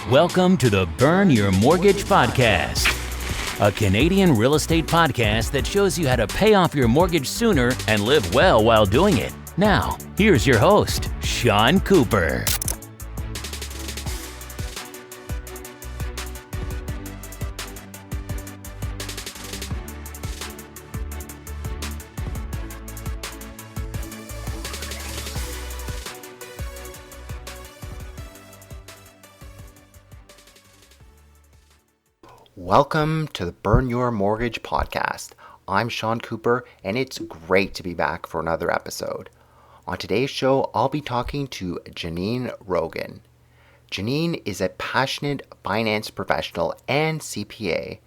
Welcome to the Burn Your Mortgage Podcast, a Canadian real estate podcast that shows you how to pay off your mortgage sooner and live well while doing it. Now, here's your host, Sean Cooper. Welcome to the Burn Your Mortgage Podcast. I'm Sean Cooper, and it's great to be back for another episode. On today's show, I'll be talking to Janine Rogan. Janine is a passionate finance professional and CPA.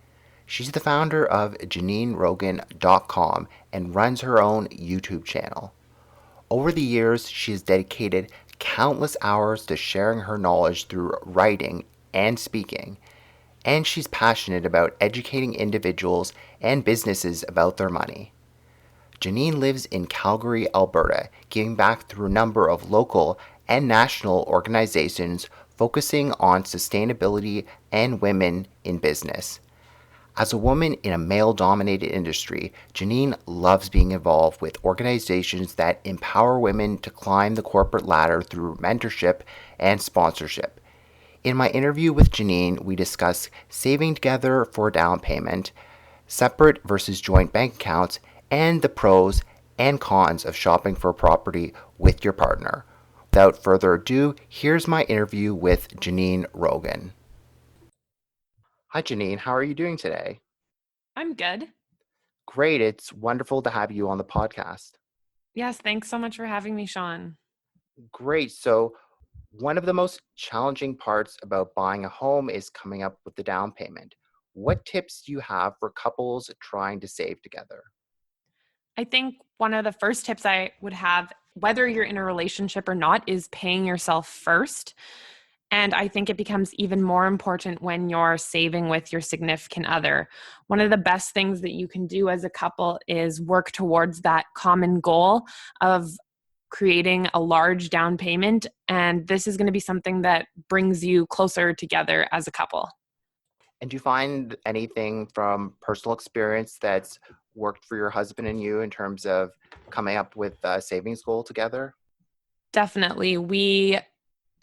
She's the founder of JanineRogan.com and runs her own YouTube channel. Over the years, she has dedicated countless hours to sharing her knowledge through writing and speaking. And she's passionate about educating individuals and businesses about their money. Janine lives in Calgary, Alberta, giving back through a number of local and national organizations focusing on sustainability and women in business. As a woman in a male-dominated industry, Janine loves being involved with organizations that empower women to climb the corporate ladder through mentorship and sponsorship. In my interview with Janine, we discuss saving together for a down payment, separate versus joint bank accounts, and the pros and cons of shopping for a property with your partner. Without further ado, here's my interview with Janine Rogan. Hi, Janine. How are you doing today? I'm good. Great. It's wonderful to have you on the podcast. Yes, thanks so much for having me, Sean. Great. So, one of the most challenging parts about buying a home is coming up with the down payment. What tips do you have for couples trying to save together? I think one of the first tips I would have, whether you're in a relationship or not, is paying yourself first. And I think it becomes even more important when you're saving with your significant other. One of the best things that you can do as a couple is work towards that common goal of creating a large down payment. And this is going to be something that brings you closer together as a couple. And do you find anything from personal experience that's worked for your husband and you in terms of coming up with a savings goal together? Definitely. We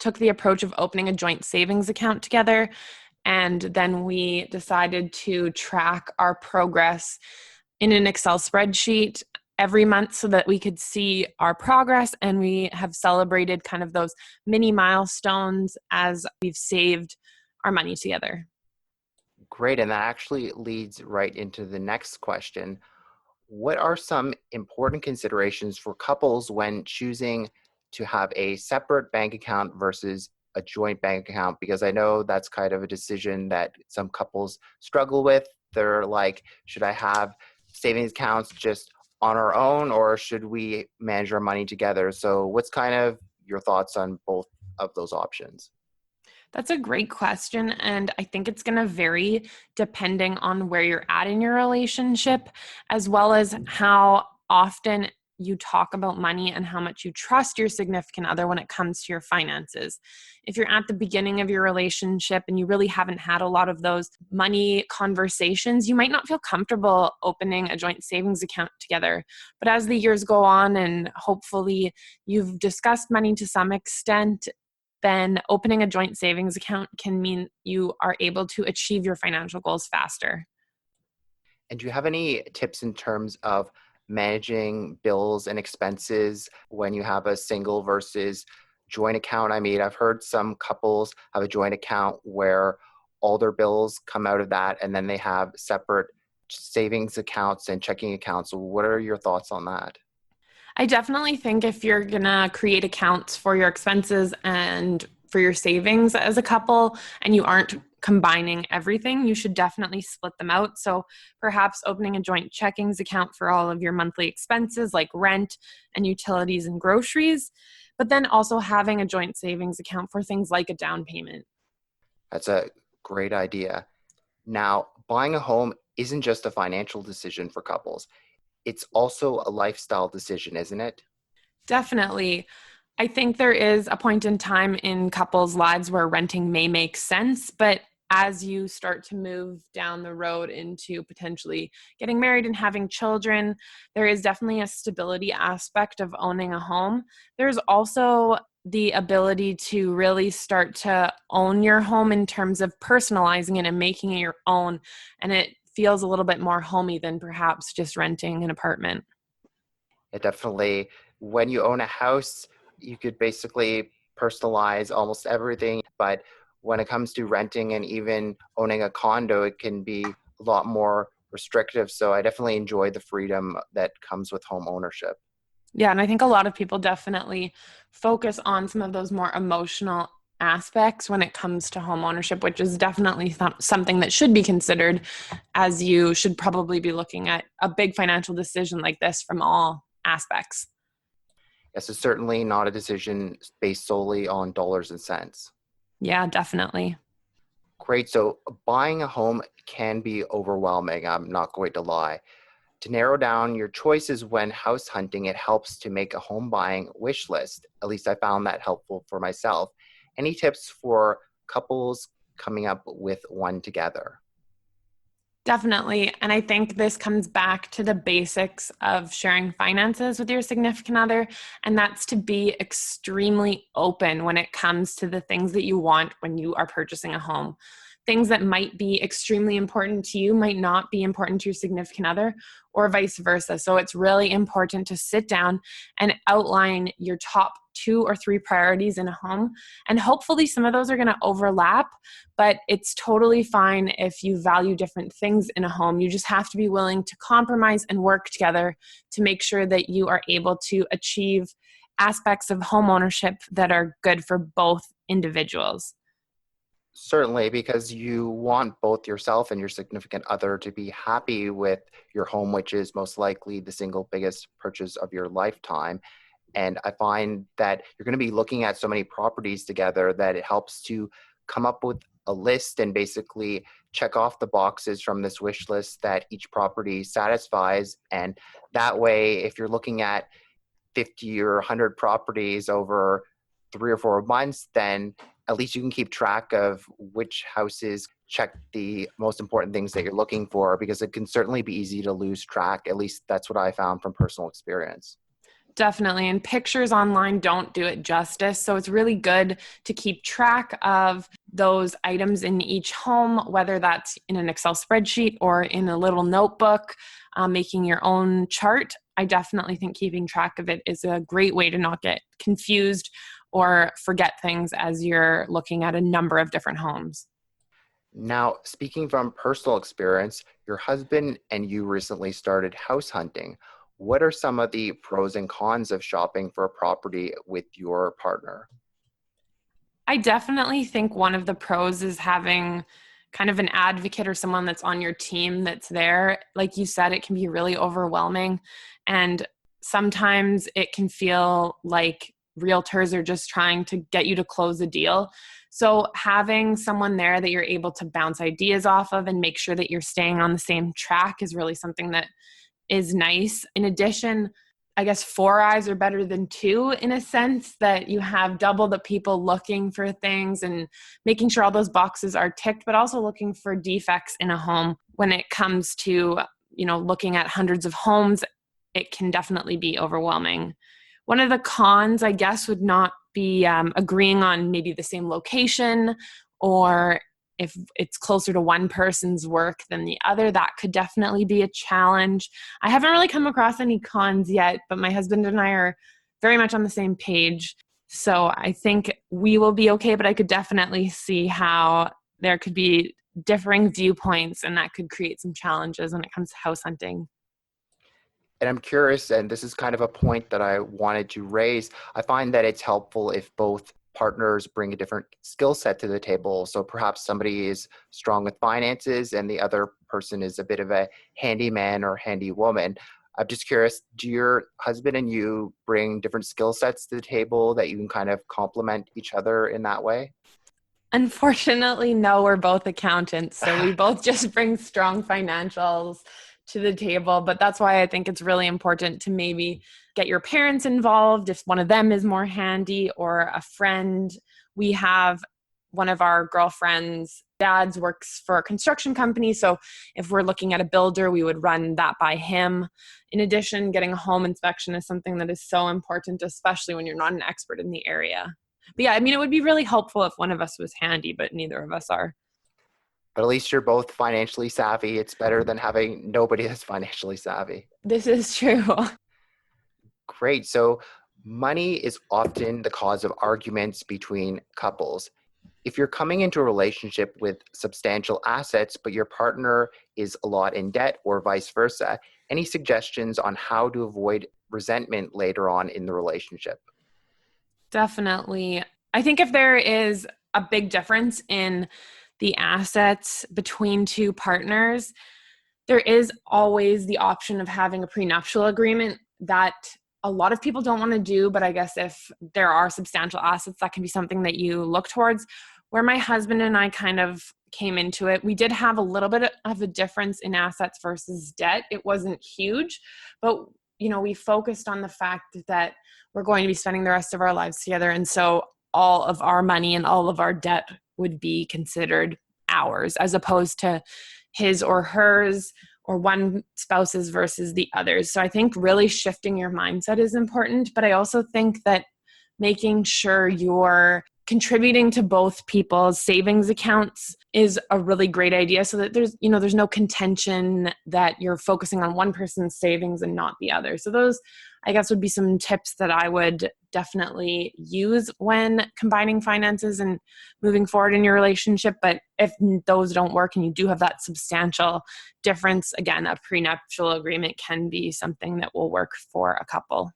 took the approach of opening a joint savings account together. And then we decided to track our progress in an Excel spreadsheet every month so that we could see our progress, and we have celebrated kind of those mini milestones as we've saved our money together. Great. And that actually leads right into the next question. What are some important considerations for couples when choosing to have a separate bank account versus a joint bank account? Because I know that's kind of a decision that some couples struggle with. They're like, should I have savings accounts just on our own, or should we manage our money together? So what's kind of your thoughts on both of those options? That's a great question. And I think it's going to vary depending on where you're at in your relationship, as well as how often you talk about money and how much you trust your significant other when it comes to your finances. If you're at the beginning of your relationship and you really haven't had a lot of those money conversations, you might not feel comfortable opening a joint savings account together. But as the years go on and hopefully you've discussed money to some extent, then opening a joint savings account can mean you are able to achieve your financial goals faster. And do you have any tips in terms of managing bills and expenses when you have a single versus joint account? I mean, I've heard some couples have a joint account where all their bills come out of that, and then they have separate savings accounts and checking accounts. So what are your thoughts on that? I definitely think if you're going to create accounts for your expenses and for your savings as a couple, and you aren't combining everything, you should definitely split them out. So perhaps opening a joint checkings account for all of your monthly expenses like rent and utilities and groceries, but then also having a joint savings account for things like a down payment. That's a great idea. Now, buying a home isn't just a financial decision for couples. It's also a lifestyle decision, isn't it? Definitely. I think there is a point in time in couples' lives where renting may make sense, but as you start to move down the road into potentially getting married and having children, there is definitely a stability aspect of owning a home. There's also the ability to really start to own your home in terms of personalizing it and making it your own. And it feels a little bit more homey than perhaps just renting an apartment. It definitely, when you own a house, you could basically personalize almost everything. But when it comes to renting and even owning a condo, it can be a lot more restrictive. So I definitely enjoy the freedom that comes with home ownership. Yeah, and I think a lot of people definitely focus on some of those more emotional aspects when it comes to home ownership, which is definitely something that should be considered, as you should probably be looking at a big financial decision like this from all aspects. Yes, it's certainly not a decision based solely on dollars and cents. Yeah, definitely. Great. So buying a home can be overwhelming. I'm not going to lie. To narrow down your choices when house hunting, it helps to make a home buying wish list. At least I found that helpful for myself. Any tips for couples coming up with one together? Definitely. And I think this comes back to the basics of sharing finances with your significant other. And that's to be extremely open when it comes to the things that you want when you are purchasing a home. Things that might be extremely important to you might not be important to your significant other, or vice versa. So it's really important to sit down and outline your top 2 or 3 priorities in a home. And hopefully some of those are going to overlap, but it's totally fine if you value different things in a home. You just have to be willing to compromise and work together to make sure that you are able to achieve aspects of home ownership that are good for both individuals. Certainly, because you want both yourself and your significant other to be happy with your home, which is most likely the single biggest purchase of your lifetime. And I find that you're going to be looking at so many properties together that it helps to come up with a list and basically check off the boxes from this wish list that each property satisfies. And that way, if you're looking at 50 or 100 properties over 3 or 4 months, then at least you can keep track of which houses check the most important things that you're looking for, because it can certainly be easy to lose track. At least that's what I found from personal experience. Definitely. And pictures online don't do it justice. So it's really good to keep track of those items in each home, whether that's in an Excel spreadsheet or in a little notebook, making your own chart. I definitely think keeping track of it is a great way to not get confused or forget things as you're looking at a number of different homes. Now, speaking from personal experience, your husband and you recently started house hunting. What are some of the pros and cons of shopping for a property with your partner? I definitely think one of the pros is having kind of an advocate or someone that's on your team that's there. Like you said, it can be really overwhelming. And sometimes it can feel like realtors are just trying to get you to close a deal. So having someone there that you're able to bounce ideas off of and make sure that you're staying on the same track is really something that is nice. In addition, I guess 4 eyes are better than 2 in a sense that you have double the people looking for things and making sure all those boxes are ticked, but also looking for defects in a home. When it comes to, looking at hundreds of homes, it can definitely be overwhelming. One of the cons, I guess, would not be agreeing on maybe the same location, or if it's closer to one person's work than the other, that could definitely be a challenge. I haven't really come across any cons yet, but my husband and I are very much on the same page. So I think we will be okay, but I could definitely see how there could be differing viewpoints and that could create some challenges when it comes to house hunting. And I'm curious, and this is kind of a point that I wanted to raise. I find that it's helpful if both partners bring a different skill set to the table. So perhaps somebody is strong with finances and the other person is a bit of a handyman or handy woman. I'm just curious, do your husband and you bring different skill sets to the table that you can kind of complement each other in that way? Unfortunately, no, we're both accountants. So we both just bring strong financials to the table. But that's why I think it's really important to maybe get your parents involved if one of them is more handy, or a friend. We have one of our girlfriends' dads works for a construction company. So if we're looking at a builder, we would run that by him. In addition, getting a home inspection is something that is so important, especially when you're not an expert in the area. But yeah, I mean, it would be really helpful if one of us was handy, but neither of us are. But at least you're both financially savvy. It's better than having nobody that's financially savvy. This is true. Great. So money is often the cause of arguments between couples. If you're coming into a relationship with substantial assets, but your partner is a lot in debt or vice versa, any suggestions on how to avoid resentment later on in the relationship? Definitely. I think if there is a big difference in the assets between two partners, there is always the option of having a prenuptial agreement that a lot of people don't want to do. But I guess if there are substantial assets, that can be something that you look towards. Where my husband and I kind of came into it, we did have a little bit of a difference in assets versus debt. It wasn't huge, but we focused on the fact that we're going to be spending the rest of our lives together. And so all of our money and all of our debt would be considered ours, as opposed to his or hers, or one spouse's versus the others. So I think really shifting your mindset is important. But I also think that making sure you're contributing to both people's savings accounts is a really great idea, so that there's no contention that you're focusing on one person's savings and not the other. So those, I guess, would be some tips that I would definitely use when combining finances and moving forward in your relationship. But if those don't work and you do have that substantial difference, again, a prenuptial agreement can be something that will work for a couple.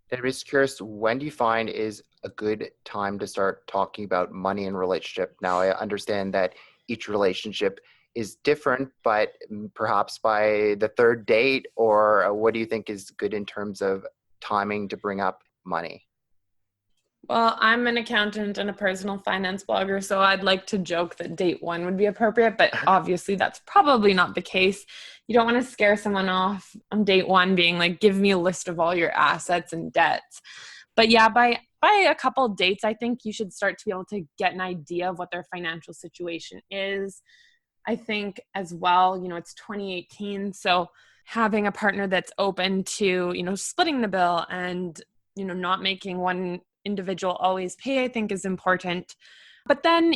I'm just curious, when do you find is a good time to start talking about money and relationship? Now, I understand that each relationship is different, but perhaps by the third date, or what do you think is good in terms of timing to bring up money? Well, I'm an accountant and a personal finance blogger, so I'd like to joke that date one would be appropriate, but obviously that's probably not the case. You don't want to scare someone off on date one being like, give me a list of all your assets and debts. But yeah, by a couple of dates, I think you should start to be able to get an idea of what their financial situation is. I think as well, it's 2018, so having a partner that's open to, splitting the bill and, not making one individual always pay, I think is important. But then,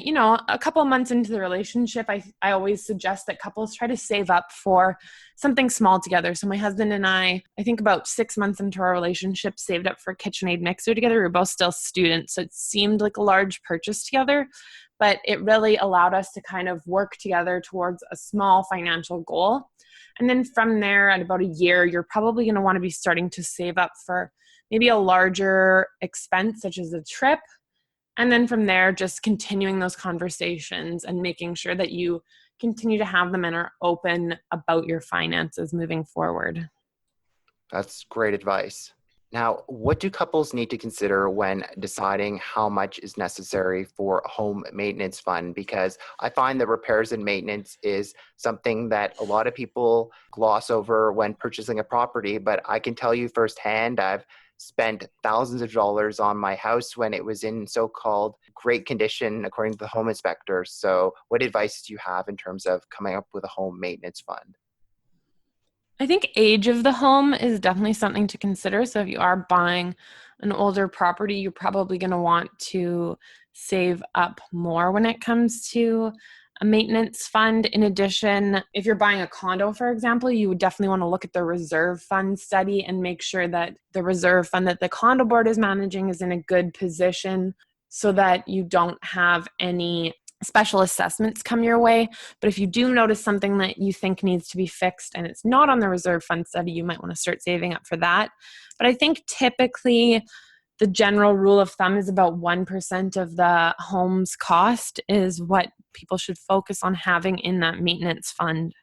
a couple of months into the relationship, I always suggest that couples try to save up for something small together. So my husband and I think about 6 months into our relationship, saved up for a KitchenAid mixer together. We were both still students, so it seemed like a large purchase together, but it really allowed us to kind of work together towards a small financial goal. And then from there, at about a year, you're probably going to want to be starting to save up for maybe a larger expense, such as a trip. And then from there, just continuing those conversations and making sure that you continue to have them and are open about your finances moving forward. That's great advice. Now, what do couples need to consider when deciding how much is necessary for a home maintenance fund? Because I find that repairs and maintenance is something that a lot of people gloss over when purchasing a property, but I can tell you firsthand, I've spent thousands of dollars on my house when it was in so-called great condition, according to the home inspector. So what advice do you have in terms of coming up with a home maintenance fund? I think age of the home is definitely something to consider. So if you are buying an older property, you're probably going to want to save up more when it comes to a maintenance fund. In addition, if you're buying a condo, for example, you would definitely want to look at the reserve fund study and make sure that the reserve fund that the condo board is managing is in a good position so that you don't have any special assessments come your way. But if you do notice something that you think needs to be fixed and it's not on the reserve fund study, you might want to start saving up for that. But I think typically the general rule of thumb is about 1% of the home's cost is what people should focus on having in that maintenance fund.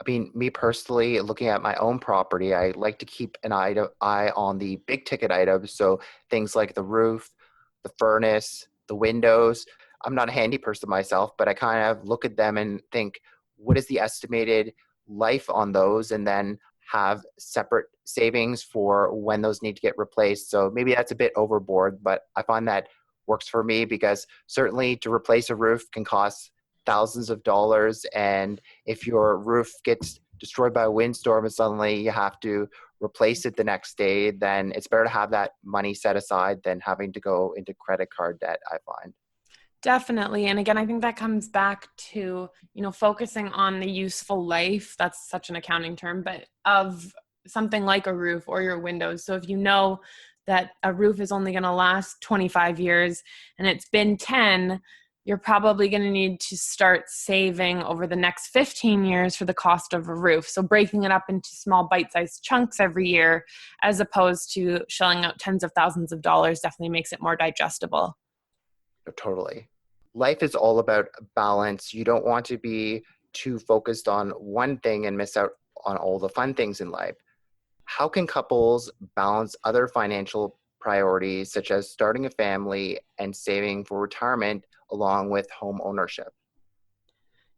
I mean, me personally, looking at my own property, I like to keep an eye on the big ticket items. So things like the roof, the furnace, the windows. I'm not a handy person myself, but I kind of look at them and think, what is the estimated life on those and then have separate savings for when those need to get replaced. So maybe that's a bit overboard, but I find that works for me because certainly to replace a roof can cost thousands of dollars. And if your roof gets destroyed by a windstorm and suddenly you have to replace it the next day, then it's better to have that money set aside than having to go into credit card debt, I find. Definitely. And again, I think that comes back to, focusing on the useful life. That's such an accounting term, but of something like a roof or your windows. So if you know that a roof is only going to last 25 years and it's been 10, you're probably going to need to start saving over the next 15 years for the cost of a roof. So breaking it up into small bite-sized chunks every year, as opposed to shelling out tens of thousands of dollars, definitely makes it more digestible. Totally. Life is all about balance. You don't want to be too focused on one thing and miss out on all the fun things in life. How can couples balance other financial priorities, such as starting a family and saving for retirement, along with home ownership?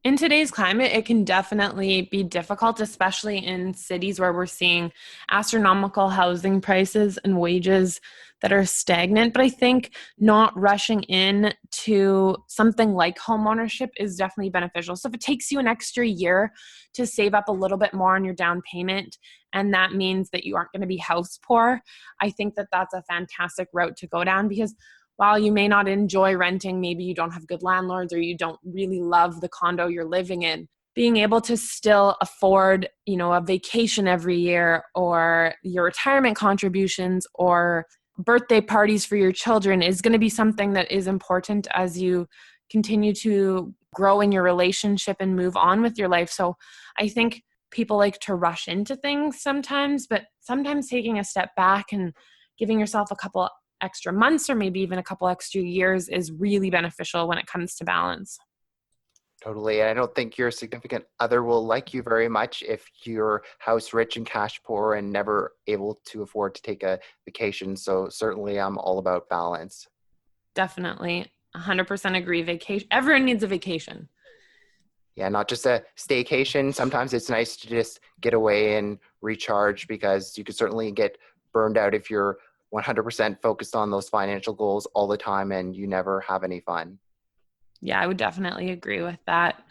In today's climate, it can definitely be difficult, especially in cities where we're seeing astronomical housing prices and wages that are stagnant. But I think not rushing in to something like home ownership is definitely beneficial. So if it takes you an extra year to save up a little bit more on your down payment, and that means that you aren't going to be house poor, I think that that's a fantastic route to go down, because while you may not enjoy renting, maybe you don't have good landlords or you don't really love the condo you're living in, being able to still afford, a vacation every year, or your retirement contributions, or birthday parties for your children is going to be something that is important as you continue to grow in your relationship and move on with your life. So I think people like to rush into things sometimes, but sometimes taking a step back and giving yourself a couple extra months or maybe even a couple extra years is really beneficial when it comes to balance. Totally. I don't think your significant other will like you very much if you're house rich and cash poor and never able to afford to take a vacation. So certainly I'm all about balance. Definitely. 100% agree. Vacation. Everyone needs a vacation. Yeah, not just a staycation. Sometimes it's nice to just get away and recharge, because you could certainly get burned out if you're 100% focused on those financial goals all the time and you never have any fun. Yeah, I would definitely agree with that.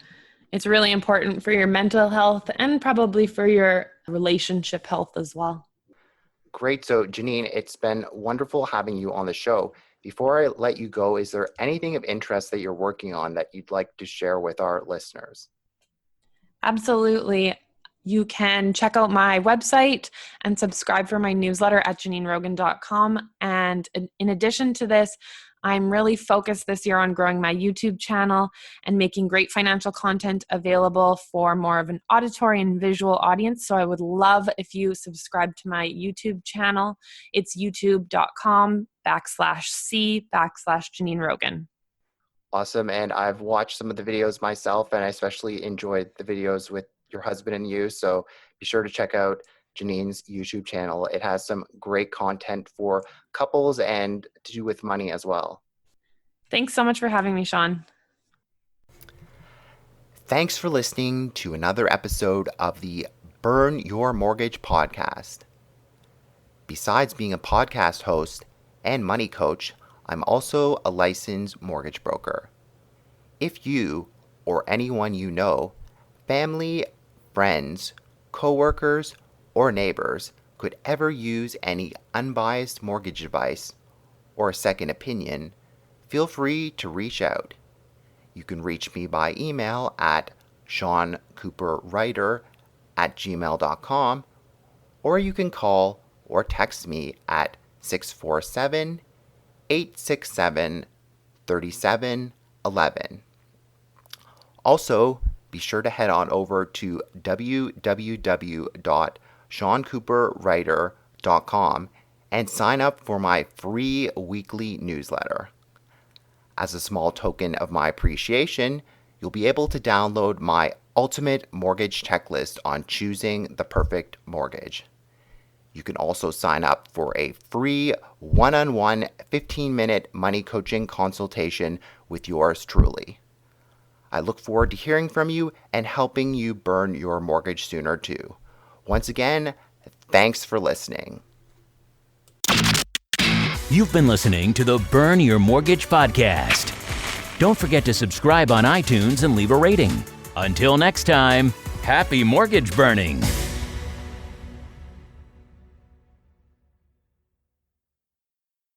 It's really important for your mental health and probably for your relationship health as well. Great. So Janine, it's been wonderful having you on the show. Before I let you go, is there anything of interest that you're working on that you'd like to share with our listeners? Absolutely. You can check out my website and subscribe for my newsletter at janinerogan.com. And in addition to this, I'm really focused this year on growing my YouTube channel and making great financial content available for more of an auditory and visual audience. So I would love if you subscribe to my YouTube channel. It's youtube.com/C/Janine Rogan. Awesome. And I've watched some of the videos myself, and I especially enjoyed the videos with your husband and you. So be sure to check out Janine's YouTube channel. It has some great content for couples and to do with money as well. Thanks so much for having me, Sean. Thanks for listening to another episode of the Burn Your Mortgage podcast. Besides being a podcast host and money coach, I'm also a licensed mortgage broker. If you or anyone you know, family, friends, coworkers, or neighbors could ever use any unbiased mortgage advice or a second opinion, feel free to reach out. You can reach me by email at seancooperwriter@gmail.com, or you can call or text me at 647-867-3711. Also, be sure to head on over to www.seancooperwriter.com and sign up for my free weekly newsletter. As a small token of my appreciation, you'll be able to download my ultimate mortgage checklist on choosing the perfect mortgage. You can also sign up for a free one-on-one 15-minute money coaching consultation with yours truly. I look forward to hearing from you and helping you burn your mortgage sooner too. Once again, thanks for listening. You've been listening to the Burn Your Mortgage podcast. Don't forget to subscribe on iTunes and leave a rating. Until next time, happy mortgage burning.